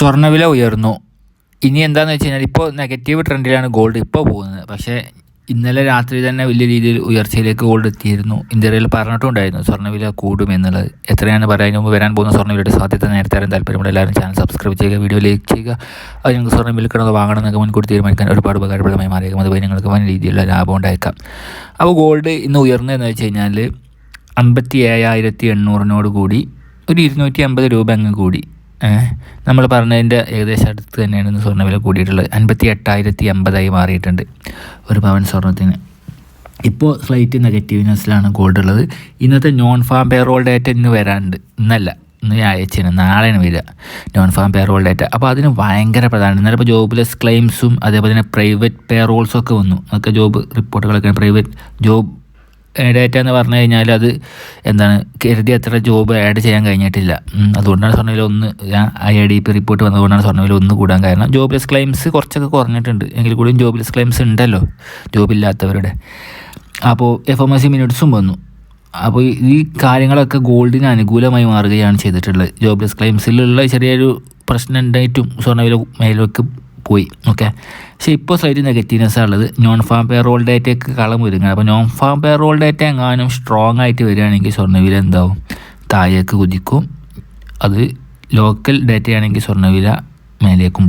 സ്വർണ്ണവില ഉയർന്നു. ഇനി എന്താണെന്ന് വെച്ച് കഴിഞ്ഞാൽ ഇപ്പോൾ നെഗറ്റീവ് ട്രെൻഡിലാണ് ഗോൾഡ് ഇപ്പോൾ പോകുന്നത്. പക്ഷേ ഇന്നലെ രാത്രി തന്നെ വലിയ രീതിയിൽ ഉയർച്ചയിലേക്ക് ഗോൾഡ് എത്തിയിരുന്നു. ഇന്ത്യയിൽ പറഞ്ഞിട്ടുണ്ടായിരുന്നു സ്വർണ്ണവില കൂടുമെന്നുള്ളത്. എത്രയാണ് പറയാൻ മുമ്പ് വരാൻ പോകുന്ന സ്വർണ്ണവിലയുടെ സാധ്യത നേരത്തെ അറിയാൻ താല്പര്യമുള്ള എല്ലാവരും ചാനൽ സബ്സ്ക്രൈബ് ചെയ്യുക, വീഡിയോ ലൈക്ക് ചെയ്യുക. അത് നിങ്ങൾക്ക് സ്വർണ്ണം വിൽക്കണമെന്ന് വാങ്ങണം എന്നൊക്കെ മുൻകൂട്ടി തീരുമാനിക്കാൻ ഒരുപാട് ഉപകാരപ്രദമായി മാറിയേക്കും. അതുവഴി നിങ്ങൾക്ക് വലിയ രീതിയിലുള്ള ലാഭം ഉണ്ടായേക്കാം. അപ്പോൾ ഗോൾഡ് ഇന്ന് ഉയർന്നതെന്ന് വെച്ച് കഴിഞ്ഞാൽ 57,800 കൂടി ഒരു 250 രൂപ അങ്ങ് കൂടി. നമ്മൾ പറഞ്ഞതിൻ്റെ ഏകദേശം അടുത്ത് തന്നെയാണ് ഇന്ന് സ്വർണ്ണവില കൂടിയിട്ടുള്ളത്. 58,080 മാറിയിട്ടുണ്ട് ഒരു പവൻ സ്വർണ്ണത്തിന്. ഇപ്പോൾ സ്ലൈറ്റ് നെഗറ്റീവ്നെസ്സിലാണ് ഗോൾഡ് ഉള്ളത്. ഇന്നത്തെ നോൺ ഫാം പേറോൾ ഡേറ്റ ഇന്ന് വരാനുണ്ട്. ഇന്നല്ല, ഇന്ന് ഞായറാഴ്ചയാണ്, നാളെയാണ് വരിക നോൺ ഫാം പേറോൾ ഡേറ്റ. അപ്പോൾ അതിന് ഭയങ്കര പ്രധാനമാണ്. ഇന്നലെ ഇപ്പോൾ ജോബ്ലെസ് ക്ലെയിംസും അതേപോലെ തന്നെ പ്രൈവറ്റ് പേറോൾസൊക്കെ വന്നു. അതൊക്കെ ജോബ് റിപ്പോർട്ടുകളൊക്കെ പ്രൈവറ്റ് ജോബ് ഡേറ്റ എന്ന് പറഞ്ഞു കഴിഞ്ഞാൽ അത് എന്താണ് കരുതി അത്ര ജോബ് ആഡ് ചെയ്യാൻ കഴിഞ്ഞിട്ടില്ല. അതുകൊണ്ടാണ് സ്വർണ്ണവില IADP റിപ്പോർട്ട് വന്നതുകൊണ്ടാണ് സ്വർണ്ണവില കൂടാൻ കാരണം. ജോബ്ലെസ് ക്ലെയിംസ് കുറച്ചൊക്കെ കുറഞ്ഞിട്ടുണ്ട്, എങ്കിൽ കൂടിയും ജോബ്ലെസ് ക്ലെയിംസ് ഉണ്ടല്ലോ ജോബില്ലാത്തവരുടെ. അപ്പോൾ FOMC മിനിറ്റ്സും വന്നു. അപ്പോൾ ഈ കാര്യങ്ങളൊക്കെ ഗോൾഡിന് അനുകൂലമായി മാറുകയാണ് ചെയ്തിട്ടുള്ളത്. ജോബ്ലെസ് ക്ലെയിംസിലുള്ള ചെറിയൊരു പ്രശ്നം ഉണ്ടായിട്ടും സ്വർണ്ണവില മേലേക്ക് പോയി. ഓക്കെ, പക്ഷേ ഇപ്പോൾ സ്ലൈറ്റ് നെഗറ്റീവ്നെസ്സാണ് ഉള്ളത്. നോൺ ഫാം പേറോൾ ഡേറ്റയ്ക്ക് കളം ഒരുങ്ങുക. അപ്പോൾ നോൺ ഫാം പേറോൾ ഡേറ്റ എങ്ങാനും സ്ട്രോങ് ആയിട്ട് വരികയാണെങ്കിൽ സ്വർണ്ണവില എന്താവും, താഴേക്ക് കുതിക്കും. അത് ലോക്കൽ ഡേറ്റയാണെങ്കിൽ സ്വർണ്ണവില മേലേക്കും പോകും.